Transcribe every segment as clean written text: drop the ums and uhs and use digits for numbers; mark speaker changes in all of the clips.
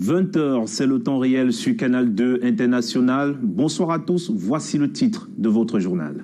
Speaker 1: 20h, c'est le temps réel sur Canal 2 International. Bonsoir à tous, voici le titre de votre journal.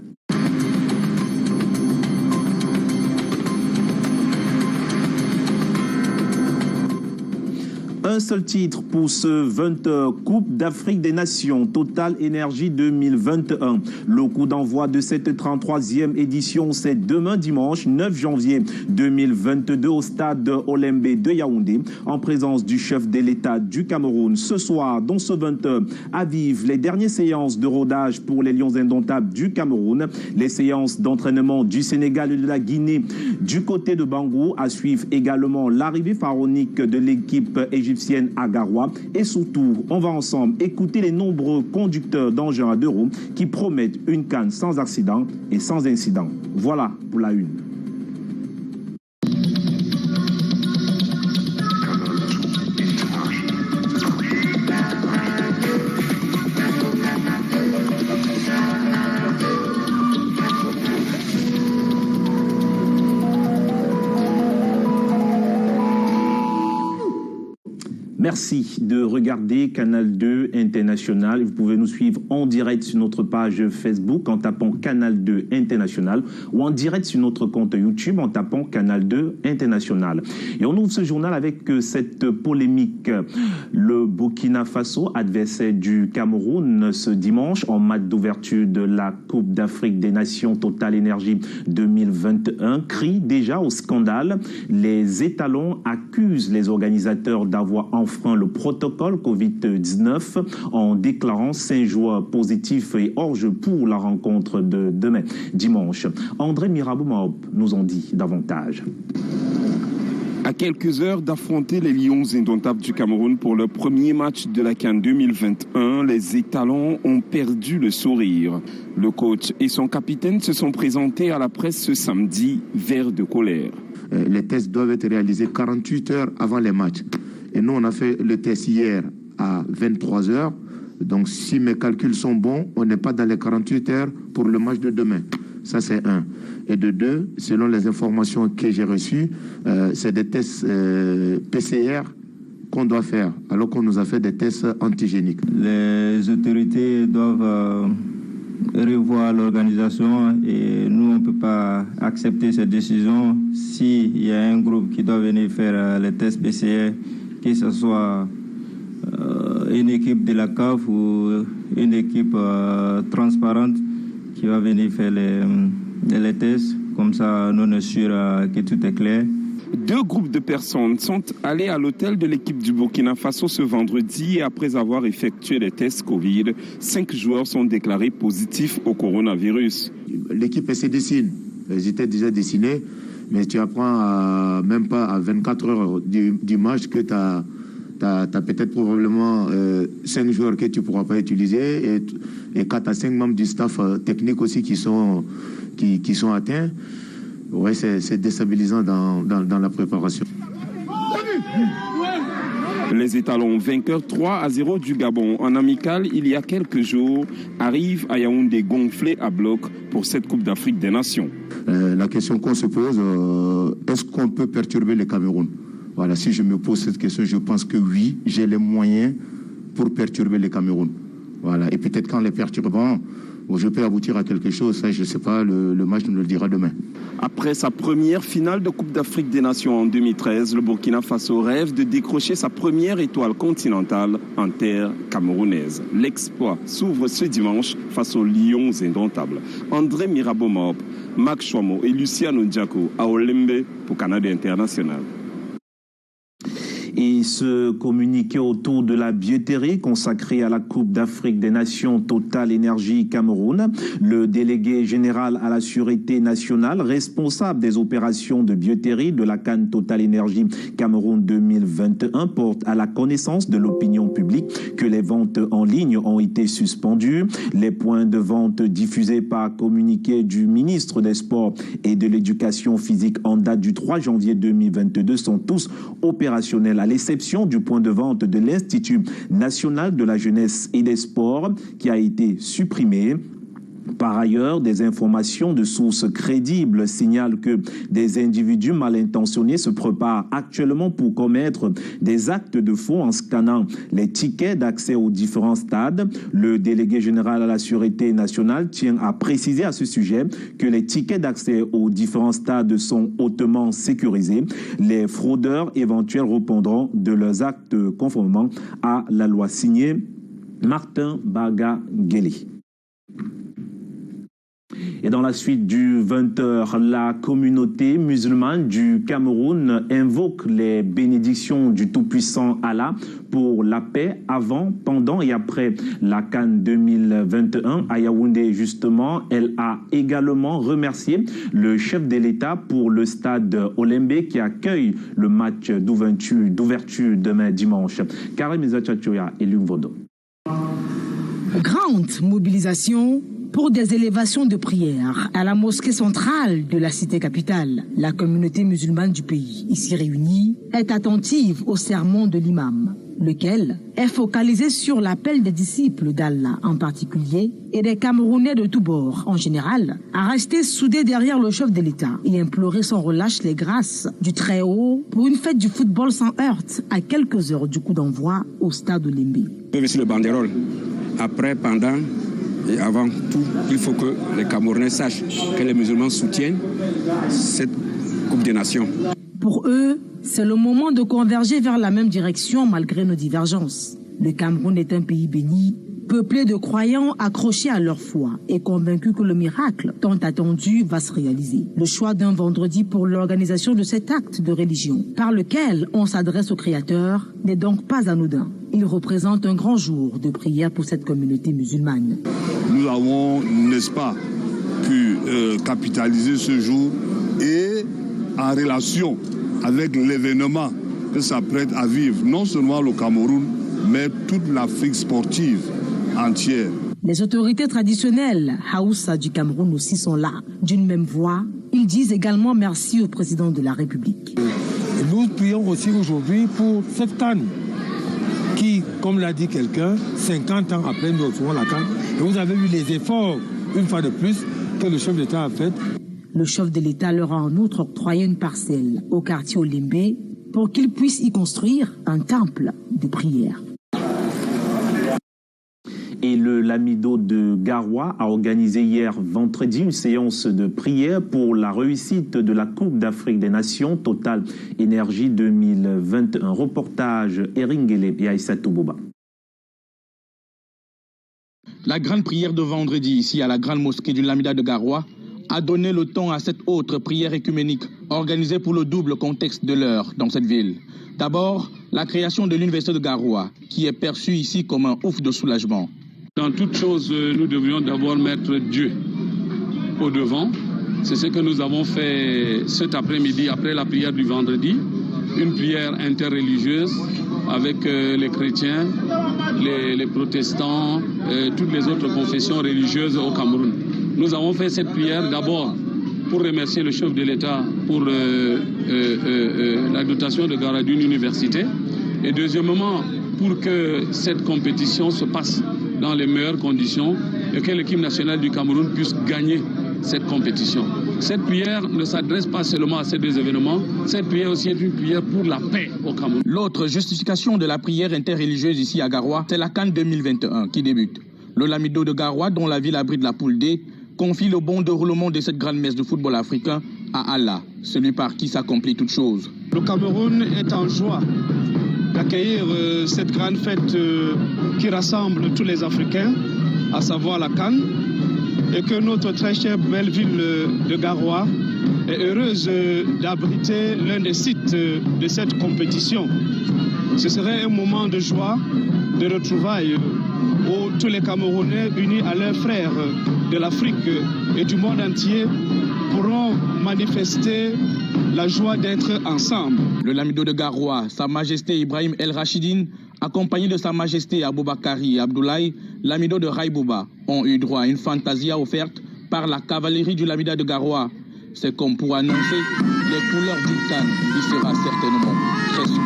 Speaker 1: Un seul titre pour ce 20h, Coupe d'Afrique des Nations, Total Énergie 2021. Le coup d'envoi de cette 33e édition, c'est demain dimanche 9 janvier 2022 au stade Olembe de Yaoundé, en présence du chef de l'État du Cameroun. Ce soir, dans ce 20h, à vivre les dernières séances de rodage pour les Lions indomptables du Cameroun, les séances d'entraînement du Sénégal et de la Guinée du côté de Bangou, à suivre également l'arrivée pharaonique de l'équipe égyptienne à Garoua. Et surtout, on va ensemble écouter les nombreux conducteurs d'engins à deux roues qui promettent une CAN sans accident et sans incident. Voilà pour la une. Merci de regarder Canal 2 International. Vous pouvez nous suivre en direct sur notre page Facebook en tapant Canal 2 International ou en direct sur notre compte YouTube en tapant Canal 2 International. Et on ouvre ce journal avec cette polémique. Le Burkina Faso, adversaire du Cameroun ce dimanche en match d'ouverture de la Coupe d'Afrique des Nations Total Énergie 2021, crie déjà au scandale. Les étalons accusent les organisateurs d'avoir enfreint le protocole Covid-19 en déclarant 5 joueurs positifs et hors jeu pour la rencontre de demain, dimanche. André Mirabeau nous en dit davantage.
Speaker 2: À quelques heures d'affronter les Lions indomptables du Cameroun pour leur premier match de la CAN 2021, les étalons ont perdu le sourire. Le coach et son capitaine se sont présentés à la presse ce samedi, verts de colère.
Speaker 3: Les tests doivent être réalisés 48 heures avant les matchs. Et nous, on a fait le test hier à 23 heures. Donc, si mes calculs sont bons, on n'est pas dans les 48 heures pour le match de demain. Ça, c'est un. Et de deux, selon les informations que j'ai reçues, c'est des tests PCR qu'on doit faire, alors qu'on nous a fait des tests antigéniques.
Speaker 4: Les autorités doivent revoir l'organisation et nous, on ne peut pas accepter cette décision. S'il y a un groupe qui doit venir faire les tests PCR, que ce soit une équipe de la CAF ou une équipe transparente qui va venir faire les tests. Comme ça, nous sommes sûrs que tout est clair.
Speaker 2: 2 groupes de personnes sont allés à l'hôtel de l'équipe du Burkina Faso ce vendredi et après avoir effectué les tests Covid, 5 joueurs sont déclarés positifs au coronavirus.
Speaker 3: L'équipe se dessine. Ils étaient déjà dessinés, mais tu apprends même pas à 24 heures du match que tu as peut-être probablement 5 joueurs que tu ne pourras pas utiliser et 4 à 5 membres du staff technique aussi qui sont atteints. Ouais, c'est déstabilisant dans la préparation.
Speaker 2: Les étalons vainqueurs 3-0 du Gabon en amical il y a quelques jours arrivent à Yaoundé gonflés à bloc pour cette Coupe d'Afrique des Nations.
Speaker 3: La question qu'on se pose, est-ce qu'on peut perturber le Cameroun? Voilà, si je me pose cette question, je pense que oui, j'ai les moyens pour perturber le Cameroun. Voilà, et peut-être qu'en les perturbant, je peux aboutir à quelque chose. Ça, je ne sais pas, le match nous le dira demain.
Speaker 2: Après sa première finale de Coupe d'Afrique des Nations en 2013, le Burkina Faso rêve de décrocher sa première étoile continentale en terre camerounaise. L'exploit s'ouvre ce dimanche face aux Lions indomptables. André Mirabeau, Max Chouamo et Luciano Ndiako à Olembe pour Canada International.
Speaker 1: Et ce communiqué autour de la bioterie consacrée à la Coupe d'Afrique des Nations Total Énergie Cameroun, le délégué général à la sûreté nationale, responsable des opérations de bioterie de la CAN Total Énergie Cameroun 2021, porte à la connaissance de l'opinion publique que les ventes en ligne ont été suspendues. Les points de vente diffusés par communiqué du ministre des Sports et de l'Éducation physique en date du 3 janvier 2022 sont tous opérationnels, à l'exception du point de vente de l'Institut national de la jeunesse et des sports qui a été supprimé. Par ailleurs, des informations de sources crédibles signalent que des individus mal intentionnés se préparent actuellement pour commettre des actes de faux en scannant les tickets d'accès aux différents stades. Le délégué général à la Sûreté nationale tient à préciser à ce sujet que les tickets d'accès aux différents stades sont hautement sécurisés. Les fraudeurs éventuels répondront de leurs actes conformément à la loi. Signée Martin Baga-Guélé. Et dans la suite du 20h, la communauté musulmane du Cameroun invoque les bénédictions du Tout-Puissant Allah pour la paix avant, pendant et après la CAN 2021. À Yaoundé, justement, elle a également remercié le chef de l'État pour le stade Olembe qui accueille le match d'ouverture demain dimanche. Karim Zachachoya et Luc Vodo.
Speaker 5: Grande mobilisation pour des élévations de prières à la mosquée centrale de la cité capitale. La communauté musulmane du pays, ici réunie, est attentive au sermon de l'imam, lequel est focalisé sur l'appel des disciples d'Allah en particulier et des Camerounais de tous bords en général, à rester soudés derrière le chef de l'État et implorer sans relâche les grâces du Très-Haut pour une fête du football sans heurts à quelques heures du coup d'envoi au stade Olembe.
Speaker 6: Sur le banderole, après, pendant et avant tout, il faut que les Camerounais sachent que les musulmans soutiennent cette Coupe des Nations.
Speaker 5: Pour eux, c'est le moment de converger vers la même direction malgré nos divergences. Le Cameroun est un pays béni, peuplé de croyants accrochés à leur foi et convaincus que le miracle tant attendu va se réaliser. Le choix d'un vendredi pour l'organisation de cet acte de religion, par lequel on s'adresse au Créateur, n'est donc pas anodin. Il représente un grand jour de prière pour cette communauté musulmane.
Speaker 7: Nous avons, n'est-ce pas, pu capitaliser ce jour et en relation avec l'événement que s'apprête à vivre, non seulement le Cameroun, mais toute l'Afrique sportive entière.
Speaker 5: Les autorités traditionnelles Haoussa du Cameroun aussi sont là. D'une même voix, ils disent également merci au président de la République.
Speaker 8: Nous prions aussi aujourd'hui pour cette CAN qui, comme l'a dit quelqu'un, 50 ans après nous recevons la CAN. Et vous avez vu les efforts, une fois de plus, que le chef d'État a fait.
Speaker 5: Le chef de l'État leur a en outre octroyé une parcelle au quartier Olembe pour qu'ils puissent y construire un temple de prière.
Speaker 1: Et le Lamido de Garoua a organisé hier vendredi une séance de prière pour la réussite de la Coupe d'Afrique des Nations Total Énergie 2021. Reportage Eringele et Aïssatou Boba.
Speaker 9: La grande prière de vendredi ici à la grande mosquée du Lamida de Garoua a donné le ton à cette autre prière écuménique organisée pour le double contexte de l'heure dans cette ville. D'abord, la création de l'université de Garoua qui est perçue ici comme un ouf de soulagement.
Speaker 10: Dans toute chose, nous devrions d'abord mettre Dieu au devant. C'est ce que nous avons fait cet après-midi, après la prière du vendredi. Une prière interreligieuse avec les chrétiens, les protestants, toutes les autres confessions religieuses au Cameroun. Nous avons fait cette prière d'abord pour remercier le chef de l'État pour la dotation de Garoua d'une université. Et deuxièmement, pour que cette compétition se passe dans les meilleures conditions et que l'équipe nationale du Cameroun puisse gagner cette compétition. Cette prière ne s'adresse pas seulement à ces deux événements, cette prière aussi est une prière pour la paix au Cameroun.
Speaker 9: L'autre justification de la prière interreligieuse ici à Garoua, c'est la CAN 2021 qui débute. Le Lamido de Garoua, dont la ville abrite la poule D, confie le bon déroulement de cette grande messe de football africain à Allah, celui par qui s'accomplit toute chose.
Speaker 11: Le Cameroun est en joie d'accueillir cette grande fête qui rassemble tous les Africains, à savoir la CAN, et que notre très chère belle ville de Garoua est heureuse d'abriter l'un des sites de cette compétition. Ce serait un moment de joie, de retrouvailles, où tous les Camerounais unis à leurs frères de l'Afrique et du monde entier pourront manifester la joie d'être ensemble.
Speaker 9: Le Lamido de Garoua, Sa Majesté Ibrahim El Rachidine, accompagné de Sa Majesté Aboubakari et Abdoulaye, Lamido de Raïbouba, ont eu droit à une fantasia offerte par la cavalerie du Lamida de Garoua. C'est comme pour annoncer les couleurs du CAN, qui sera certainement très sucré.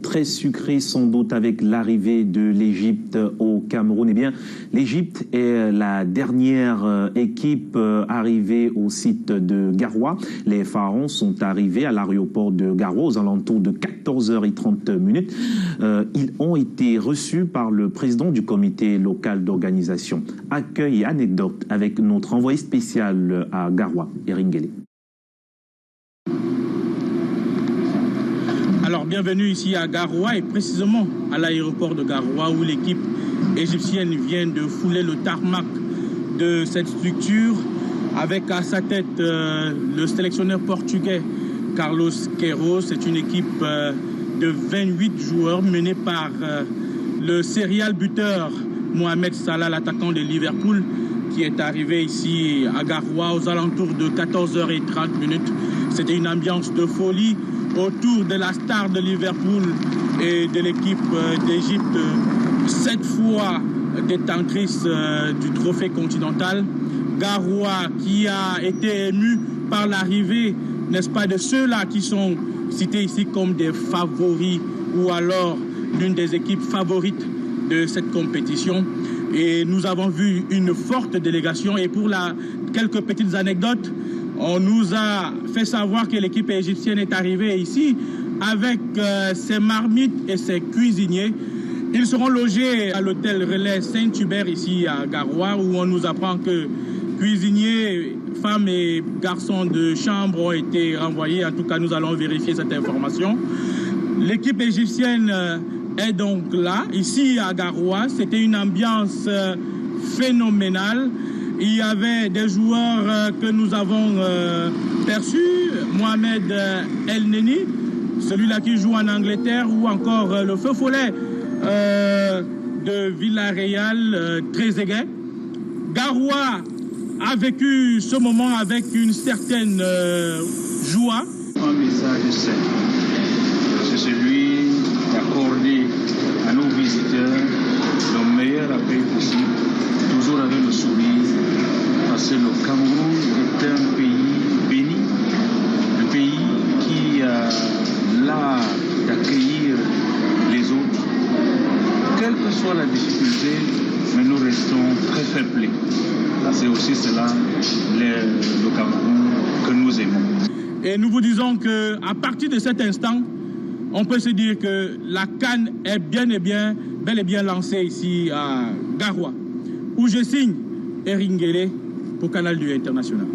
Speaker 1: très sucré sans doute avec l'arrivée de l'Égypte au Cameroun. Eh bien, l'Égypte est la dernière équipe arrivée au site de Garoua. Les Pharaons sont arrivés à l'aéroport de Garoua aux alentours de 14h30. Ils ont été reçus par le président du comité local d'organisation. Accueil et anecdote avec notre envoyé spécial à Garoua, Eric Nguélé.
Speaker 9: Alors, bienvenue ici à Garoua et précisément à l'aéroport de Garoua où l'équipe égyptienne vient de fouler le tarmac de cette structure avec à sa tête le sélectionneur portugais Carlos Queiroz. C'est une équipe de 28 joueurs menée par le serial buteur Mohamed Salah, l'attaquant de Liverpool, qui est arrivé ici à Garoua aux alentours de 14h30. C'était une ambiance de folie autour de la star de Liverpool et de l'équipe d'Égypte, 7 fois détentrice du trophée continental. Garoua qui a été ému par l'arrivée, n'est-ce pas, de ceux-là qui sont cités ici comme des favoris ou alors l'une des équipes favorites de cette compétition. Et nous avons vu une forte délégation. Et pour quelques petites anecdotes, on nous a fait savoir que l'équipe égyptienne est arrivée ici avec ses marmites et ses cuisiniers. Ils seront logés à l'hôtel Relais Saint-Hubert ici à Garoua, où on nous apprend que cuisiniers, femmes et garçons de chambre ont été renvoyés. En tout cas, nous allons vérifier cette information. L'équipe égyptienne est donc là, ici à Garoua. C'était une ambiance phénoménale. Il y avait des joueurs que nous avons perçus, Mohamed El Neni, celui-là qui joue en Angleterre, ou encore le feu follet de Villarreal, Trezeguet. Garoua a vécu ce moment avec une certaine joie.
Speaker 12: Un message simple, c'est celui d'accorder à nos visiteurs le meilleur accueil possible, toujours avec le sourire, parce que le Cameroun est un pays béni, un pays qui a l'art d'accueillir les autres, quelle que soit la difficulté, mais nous restons très fair play. C'est aussi cela, le Cameroun que nous aimons.
Speaker 9: Et nous vous disons qu'à partir de cet instant, on peut se dire que la CAN est bel et bien lancée ici à Garoua, où je signe Eric Nguélé pour Canal 2 International.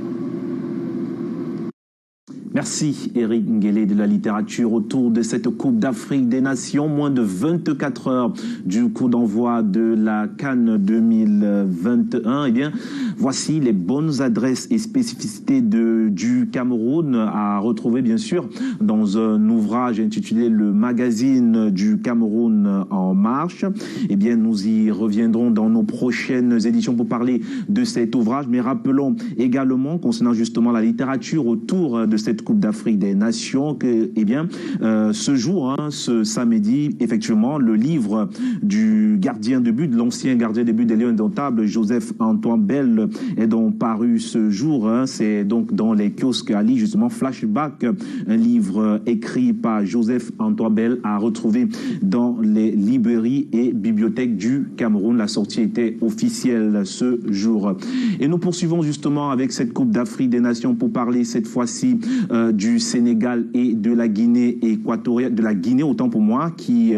Speaker 1: Merci Eric Nguélé de la littérature autour de cette Coupe d'Afrique des Nations. Moins de 24 heures du coup d'envoi de la CAN 2021. Eh bien, voici les bonnes adresses et spécificités du Cameroun à retrouver bien sûr dans un ouvrage intitulé Le magazine du Cameroun en marche. Eh bien, nous y reviendrons dans nos prochaines éditions pour parler de cet ouvrage. Mais rappelons également, concernant justement la littérature autour de cette Coupe d'Afrique des Nations, que, eh bien, ce jour, ce samedi, effectivement, le livre du gardien de but, l'ancien gardien de but des Lions indomptables, Joseph-Antoine Bell, est donc paru ce jour. C'est donc dans les kiosques à lire, justement, Flashback, un livre écrit par Joseph-Antoine Bell à retrouver dans les librairies et bibliothèques du Cameroun. La sortie était officielle ce jour. Et nous poursuivons justement avec cette Coupe d'Afrique des Nations pour parler cette fois-ci du Sénégal et de la Guinée équatoriale, de la Guinée autant pour moi, qui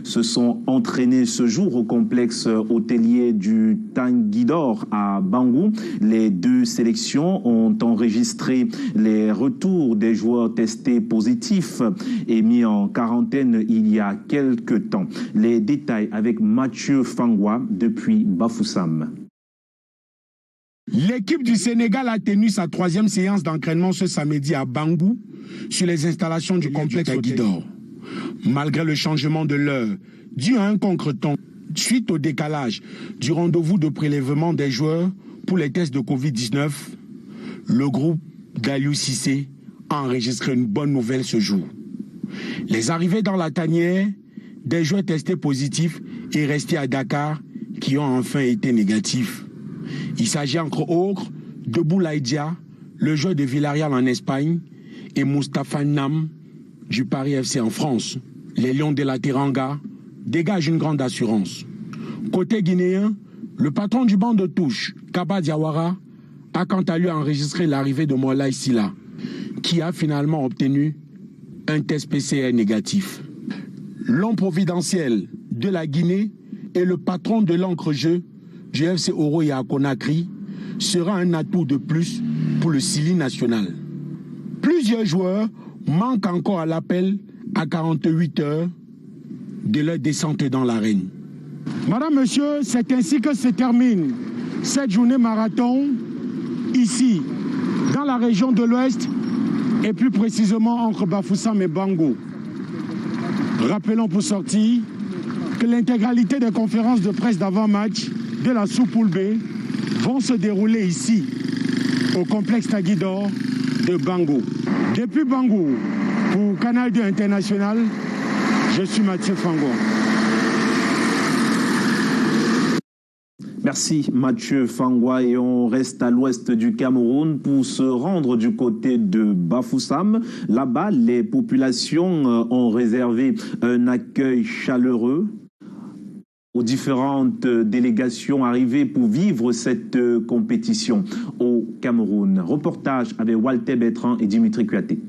Speaker 1: se sont entraînés ce jour au complexe hôtelier du Tanguidor à Bangou. Les deux sélections ont enregistré les retours des joueurs testés positifs et mis en quarantaine il y a quelques temps. Les détails avec Mathieu Fangwa depuis Bafoussam.
Speaker 13: L'équipe du Sénégal a tenu sa 3e séance d'entraînement ce samedi à Bangou sur les installations du complexe Tanguidor. Malgré le changement de l'heure dû à un contretemps suite au décalage du rendez-vous de prélèvement des joueurs pour les tests de Covid-19, le groupe d'Aliou Cissé a enregistré une bonne nouvelle ce jour. Les arrivées dans la tanière des joueurs testés positifs et restés à Dakar qui ont enfin été négatifs. Il s'agit entre autres de Boulaïdia, le joueur de Villarreal en Espagne, et Moustapha Nam du Paris FC en France. Les Lions de la Teranga dégagent une grande assurance. Côté guinéen, le patron du banc de touche, Kaba Diawara, a quant à lui enregistré l'arrivée de Moulay Silla, qui a finalement obtenu un test PCR négatif. L'homme providentiel de la Guinée et le patron de l'encre-jeu du FC Oroya à Conakry sera un atout de plus pour le Sili national. Plusieurs joueurs manquent encore à l'appel à 48 heures de leur descente dans l'arène.
Speaker 14: Madame, Monsieur, c'est ainsi que se termine cette journée marathon ici, dans la région de l'Ouest et plus précisément entre Bafoussam et Bango. Rappelons pour sortir que l'intégralité des conférences de presse d'avant-match de la sous-poule B vont se dérouler ici, au complexe Taguidor de Bango. Depuis Bango, pour Canal 2 International, je suis Mathieu Fangwa.
Speaker 1: Merci Mathieu Fangwa, et on reste à l'ouest du Cameroun pour se rendre du côté de Bafoussam. Là-bas, les populations ont réservé un accueil chaleureux aux différentes délégations arrivées pour vivre cette compétition au Cameroun. Reportage avec Walter Bertrand et Dimitri Kuaté.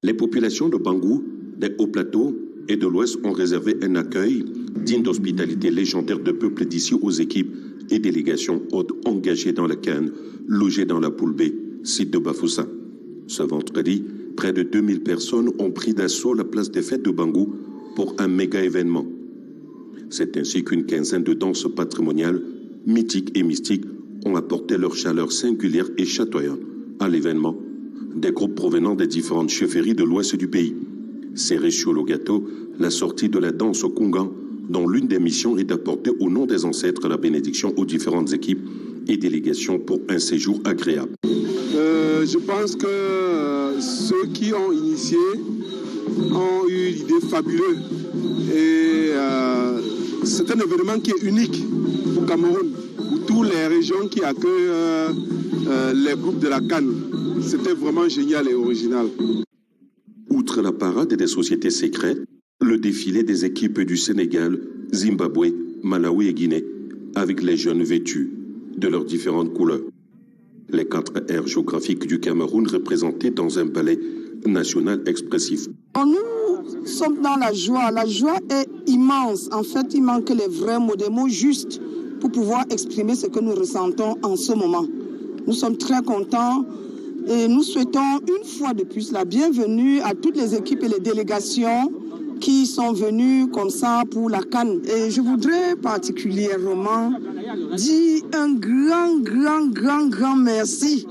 Speaker 15: Les populations de Bangou, des hauts plateaux et de l'Ouest ont réservé un accueil digne d'hospitalité légendaire de peuple d'ici aux équipes et délégations hautes engagées dans la CAN, logées dans la poule B, site de Bafoussam. Ce vendredi, près de 2000 personnes ont pris d'assaut la place des fêtes de Bangou pour un méga événement. C'est ainsi qu'une quinzaine de danses patrimoniales, mythiques et mystiques ont apporté leur chaleur singulière et chatoyante à l'événement. Des groupes provenant des différentes chefferies de l'ouest du pays. Serré sur le gâteau, la sortie de la danse au Kungan, dont l'une des missions est d'apporter au nom des ancêtres la bénédiction aux différentes équipes et délégations pour un séjour agréable.
Speaker 16: Je pense que ceux qui ont initié ont eu l'idée fabuleuse. Et c'est un événement qui est unique au Cameroun, pour toutes les régions qui accueillent les groupes de la CAN. C'était vraiment génial et original.
Speaker 15: Outre la parade des sociétés secrètes, le défilé des équipes du Sénégal, Zimbabwe, Malawi et Guinée, avec les jeunes vêtus de leurs différentes couleurs. Les 4 aires géographiques du Cameroun représentés dans un ballet national expressif.
Speaker 17: Nous sommes dans la joie. La joie est immense. En fait, il manque les vrais mots, des mots justes pour pouvoir exprimer ce que nous ressentons en ce moment. Nous sommes très contents. Et nous souhaitons une fois de plus la bienvenue à toutes les équipes et les délégations qui sont venues comme ça pour la CAN. Et je voudrais particulièrement dire un grand merci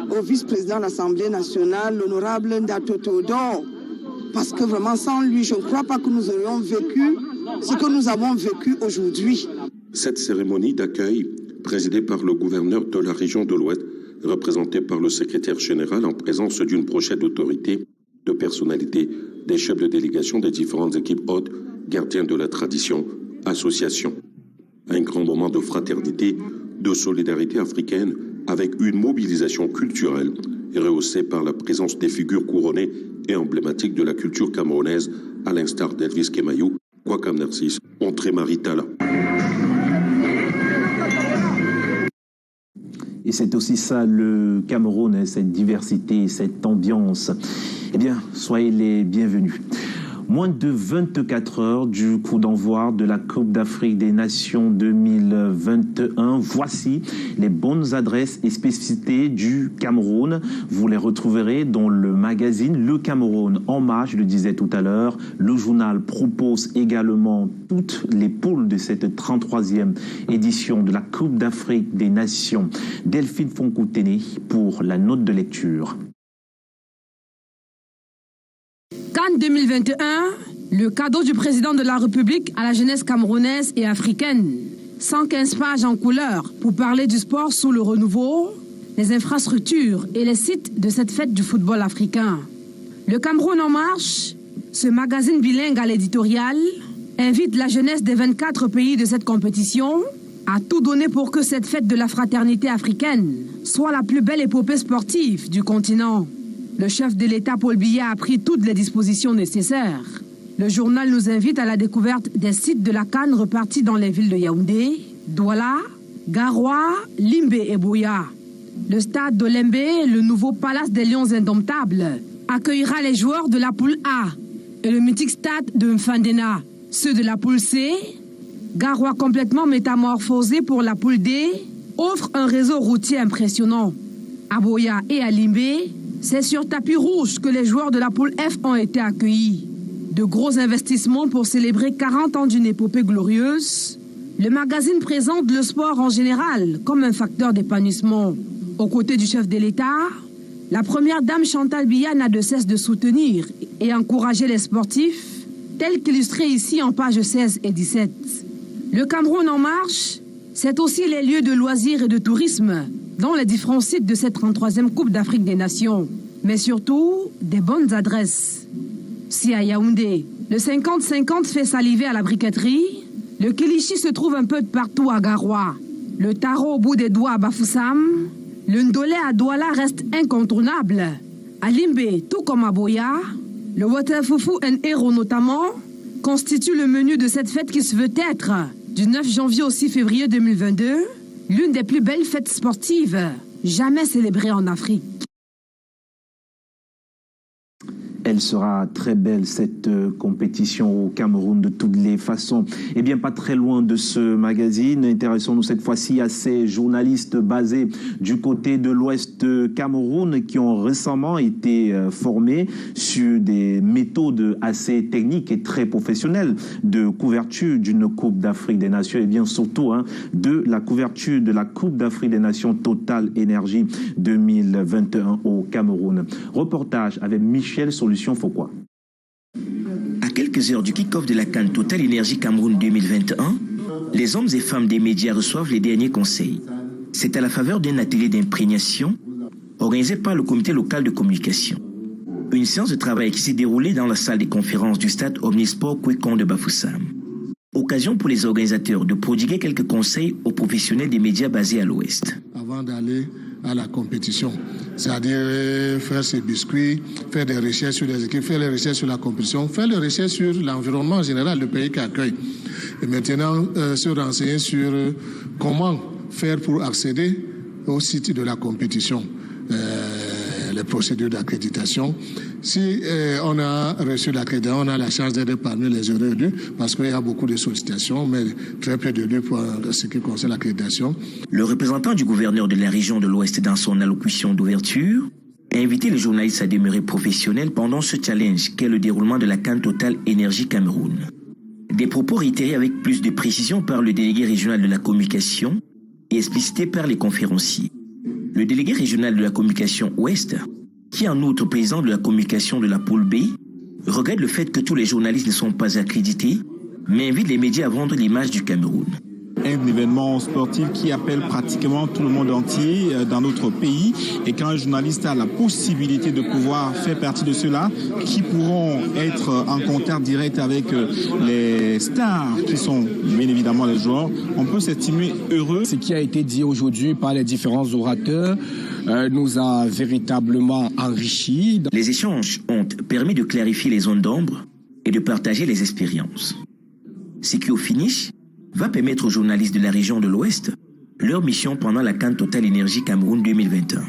Speaker 17: au vice-président de l'Assemblée nationale, l'honorable Ndato Théodore, parce que vraiment sans lui, je ne crois pas que nous aurions vécu ce que nous avons vécu aujourd'hui.
Speaker 15: Cette cérémonie d'accueil, présidée par le gouverneur de la région de l'Ouest, représenté par le secrétaire général en présence d'une brochette d'autorités, de personnalités, des chefs de délégation des différentes équipes hautes, gardiens de la tradition, associations. Un grand moment de fraternité, de solidarité africaine, avec une mobilisation culturelle rehaussée par la présence des figures couronnées et emblématiques de la culture camerounaise, à l'instar d'Elvis Kemayou, Kwakam Narcisse, Ontré Maritala.
Speaker 1: Et c'est aussi ça le Cameroun, cette diversité, cette ambiance. Eh bien, soyez les bienvenus. Moins de 24 heures du coup d'envoi de la Coupe d'Afrique des Nations 2021. Voici les bonnes adresses et spécificités du Cameroun. Vous les retrouverez dans le magazine Le Cameroun en marche, je le disais tout à l'heure. Le journal propose également toutes les poules de cette 33e édition de la Coupe d'Afrique des Nations. Delphine Fonkoutene pour la note de lecture.
Speaker 18: CAN 2021, le cadeau du président de la République à la jeunesse camerounaise et africaine. 115 pages en couleur pour parler du sport sous le renouveau, les infrastructures et les sites de cette fête du football africain. Le Cameroun en marche, ce magazine bilingue à l'éditorial, invite la jeunesse des 24 pays de cette compétition a tout donné pour que cette fête de la fraternité africaine soit la plus belle épopée sportive du continent. Le chef de l'État, Paul Biya, a pris toutes les dispositions nécessaires. Le journal nous invite à la découverte des sites de la CAN repartis dans les villes de Yaoundé, Douala, Garoua, Limbé et Buea. Le stade d'Olembe, le nouveau palace des Lions indomptables, accueillera les joueurs de la poule A et le mythique stade de Mfandena, ceux de la poule C. Garoua, complètement métamorphosé pour la poule D, offre un réseau routier impressionnant. À Buea et à Limbé, c'est sur tapis rouge que les joueurs de la poule F ont été accueillis. De gros investissements pour célébrer 40 ans d'une épopée glorieuse. Le magazine présente le sport en général comme un facteur d'épanouissement. Aux côtés du chef de l'État, la première dame Chantal Biya n'a de cesse de soutenir et encourager les sportifs, tels qu'illustrés ici en pages 16 et 17. Le Cameroun en marche, c'est aussi les lieux de loisirs et de tourisme dans les différents sites de cette 33e Coupe d'Afrique des Nations, mais surtout des bonnes adresses. Si à Yaoundé, le 50-50 fait saliver à la briqueterie, le Kilichi se trouve un peu de partout à Garoua, le taro au bout des doigts à Bafoussam, le ndolé à Douala reste incontournable. À Limbé, tout comme à Buea, le Waterfoufou and Hero notamment, constitue le menu de cette fête qui se veut être, du 9 janvier au 6 février 2022, l'une des plus belles fêtes sportives jamais célébrées en Afrique.
Speaker 1: Elle sera très belle, cette compétition au Cameroun, de toutes les façons. Eh bien, pas très loin de ce magazine, intéressons-nous cette fois-ci à ces journalistes basés du côté de l'Ouest Cameroun qui ont récemment été formés sur des méthodes assez techniques et très professionnelles de couverture d'une Coupe d'Afrique des Nations et bien surtout de la couverture de la Coupe d'Afrique des Nations Total Énergie 2021 au Cameroun. Reportage avec Michel Solution. Fauquois.
Speaker 19: À quelques heures du kick-off de la CAN Total Énergie Cameroun 2021, les hommes et femmes des médias reçoivent les derniers conseils. C'est à la faveur d'un atelier d'imprégnation organisé par le comité local de communication. Une séance de travail qui s'est déroulée dans la salle des conférences du stade Omnisport Kwekon de Bafoussam. Occasion pour les organisateurs de prodiguer quelques conseils aux professionnels des médias basés à l'Ouest.
Speaker 20: Avant d'aller à la compétition, c'est-à-dire faire ses biscuits, faire des recherches sur les équipes, faire les recherches sur la compétition, faire les recherches sur l'environnement général du pays qui accueille. Et maintenant, se renseigner sur comment faire pour accéder au site de la compétition, les procédures d'accréditation. Si on a reçu l'accréditation, on a la chance d'être parmi les heureux d'eux, parce qu'il y a beaucoup de sollicitations, mais très peu de d'eux pour ce qui concerne l'accréditation.
Speaker 19: Le représentant du gouverneur de la région de l'Ouest, dans son allocution d'ouverture, a invité les journalistes à demeurer professionnels pendant ce challenge qu'est le déroulement de la CAN Total Énergie Cameroun. Des propos réitérés avec plus de précision par le délégué régional de la communication et explicités par les conférenciers. Le délégué régional de la communication Ouest, qui est en outre président de la communication de la poule B, regrette le fait que tous les journalistes ne sont pas accrédités, mais invite les médias à vendre l'image du Cameroun.
Speaker 21: Un événement sportif qui appelle pratiquement tout le monde entier dans notre pays, et quand un journaliste a la possibilité de pouvoir faire partie de ceux-là qui pourront être en contact direct avec les stars qui sont bien évidemment les joueurs, on peut s'estimer heureux.
Speaker 22: Ce qui a été dit aujourd'hui par les différents orateurs nous a véritablement enrichis.
Speaker 19: Les échanges ont permis de clarifier les zones d'ombre et de partager les expériences. Ce qui au finish va permettre aux journalistes de la région de l'Ouest leur mission pendant la CAN Total Énergie Cameroun 2021.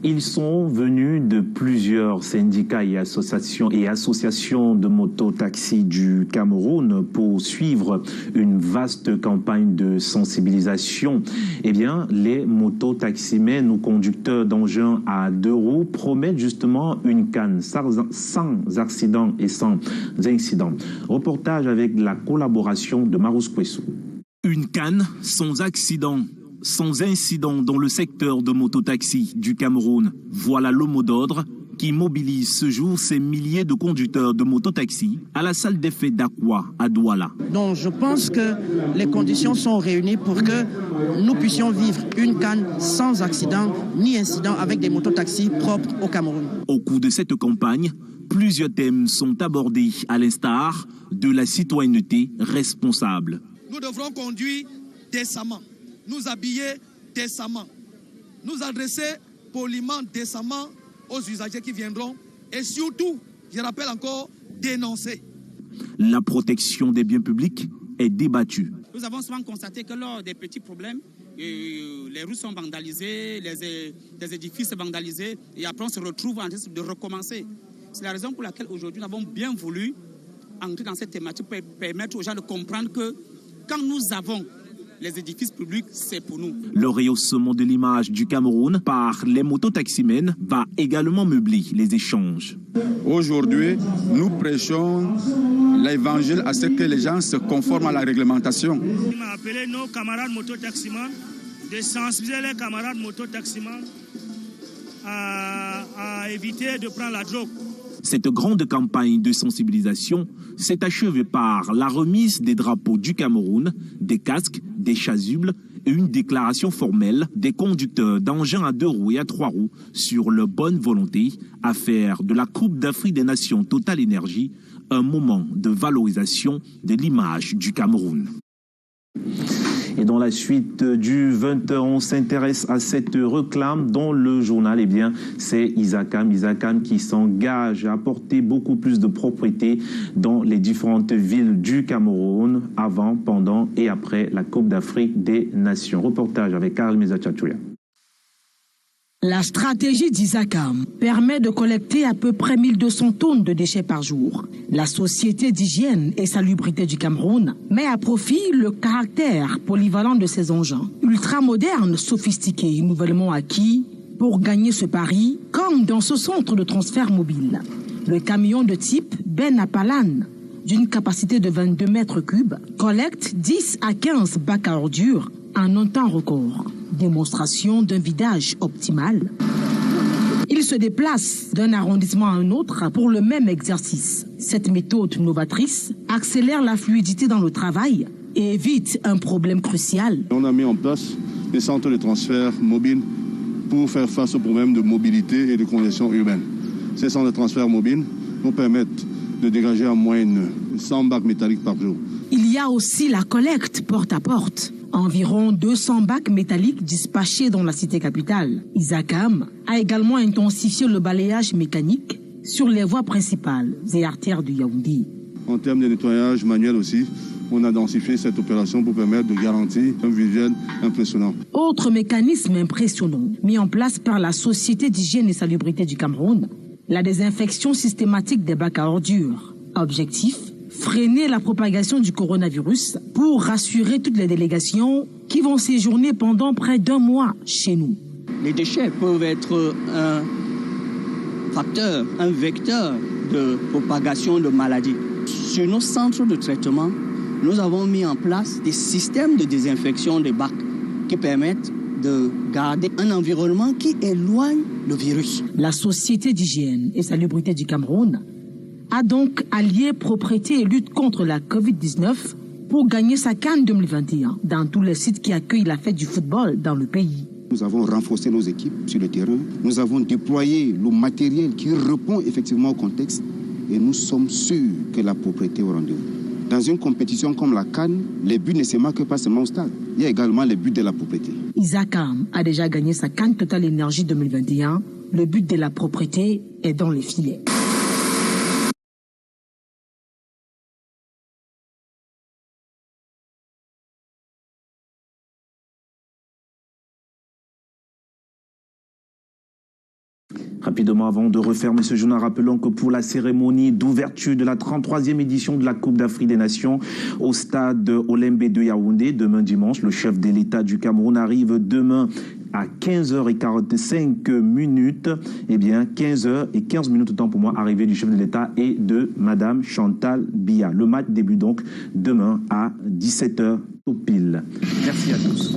Speaker 1: Ils sont venus de plusieurs syndicats et associations de mototaxis du Cameroun pour suivre une vaste campagne de sensibilisation. Eh bien, les mototaximens ou conducteurs d'engins à 2 roues promettent justement une CAN sans accident et sans incident. Reportage avec la collaboration de Marous Kwesou.
Speaker 23: Une CAN sans accident, sans incident dans le secteur de mototaxi du Cameroun. Voilà le mot d'ordre qui mobilise ce jour ces milliers de conducteurs de mototaxi à la salle des fêtes d'Akwa à Douala.
Speaker 24: Donc je pense que les conditions sont réunies pour que nous puissions vivre une CAN sans accident ni incident avec des mototaxis propres au Cameroun.
Speaker 23: Au cours de cette campagne, plusieurs thèmes sont abordés à l'instar de la citoyenneté responsable.
Speaker 2: nous devrons conduire décemment, nous habiller décemment, nous adresser poliment, décemment aux usagers qui viendront et surtout, je rappelle encore, dénoncer.
Speaker 23: La protection des biens publics est débattue.
Speaker 3: Nous avons souvent constaté que lors des petits problèmes, les rues sont vandalisées, les édifices vandalisés et après on se retrouve en train de recommencer. C'est la raison pour laquelle aujourd'hui nous avons bien voulu entrer dans cette thématique pour permettre aux gens de comprendre que quand nous avons les édifices publics, c'est pour nous.
Speaker 23: Le rehaussement de l'image du Cameroun par les mototaximens va également meubler les échanges.
Speaker 4: Aujourd'hui, nous prêchons l'évangile à ce que les gens se conforment à la réglementation.
Speaker 6: Il m'a appelé nos camarades mototaximans de sensibiliser les camarades mototaximans à éviter de prendre la drogue.
Speaker 23: Cette grande campagne de sensibilisation s'est achevée par la remise des drapeaux du Cameroun, des casques, des chasubles et une déclaration formelle des conducteurs d'engins à 2 roues et à 3 roues sur leur bonne volonté à faire de la Coupe d'Afrique des Nations Total Énergie un moment de valorisation de l'image du Cameroun.
Speaker 1: Et dans la suite du 20h, on s'intéresse à cette réclame dans le journal. Eh bien, c'est Isakam qui s'engage à apporter beaucoup plus de propreté dans les différentes villes du Cameroun avant, pendant et après la Coupe d'Afrique des Nations. Reportage avec Karl Mezachachouya.
Speaker 5: La stratégie d'Isakam permet de collecter à peu près 1200 tonnes de déchets par jour. La Société d'hygiène et salubrité du Cameroun met à profit le caractère polyvalent de ses engins, ultramodernes, sophistiqués et nouvellement acquis, pour gagner ce pari, comme dans ce centre de transfert mobile. Le camion de type Ben Apalan, d'une capacité de 22 mètres cubes, collecte 10 à 15 bacs à ordures en un temps record. Démonstration d'un vidage optimal. Il se déplace d'un arrondissement à un autre pour le même exercice. Cette méthode novatrice accélère la fluidité dans le travail et évite un problème crucial.
Speaker 25: On a mis en place des centres de transfert mobiles pour faire face aux problèmes de mobilité et de congestion urbaine. Ces centres de transfert mobiles nous permettent de dégager en moyenne 100 bacs métalliques par jour.
Speaker 5: Il y a aussi la collecte porte à porte. Environ 200 bacs métalliques dispatchés dans la cité capitale. Isakam a également intensifié le balayage mécanique sur les voies principales et artères du Yaoundé.
Speaker 25: En termes de nettoyage manuel aussi, on a densifié cette opération pour permettre de garantir un visuel impressionnant.
Speaker 5: Autre mécanisme impressionnant mis en place par la Société d'hygiène et salubrité du Cameroun, la désinfection systématique des bacs à ordures. Objectif: freiner la propagation du coronavirus pour rassurer toutes les délégations qui vont séjourner pendant près d'1 mois chez nous.
Speaker 26: Les déchets peuvent être un facteur, un vecteur de propagation de maladies. Sur nos centres de traitement, nous avons mis en place des systèmes de désinfection des bacs qui permettent de garder un environnement qui éloigne le virus.
Speaker 5: La Société d'hygiène et salubrité du Cameroun a donc allié propreté et lutte contre la Covid-19 pour gagner sa CAN 2021 dans tous les sites qui accueillent la fête du football dans le pays.
Speaker 27: Nous avons renforcé nos équipes sur le terrain. Nous avons déployé le matériel qui répond effectivement au contexte et nous sommes sûrs que la propreté est au rendez-vous. Dans une compétition comme la CAN, les buts ne se marquent pas seulement au stade. Il y a également les buts de la propreté.
Speaker 5: Isakam a déjà gagné sa CAN Total Énergie 2021. Le but de la propreté est dans les filets.
Speaker 1: Rapidement, avant de refermer ce journal, rappelons que pour la cérémonie d'ouverture de la 33e édition de la Coupe d'Afrique des Nations au stade Olembe de Yaoundé, demain dimanche, le chef de l'État du Cameroun arrive demain à 15h45. Eh bien, 15h15, autant pour moi, arrivée du chef de l'État et de Madame Chantal Biya. Le match débute donc demain à 17h au pile. Merci à tous.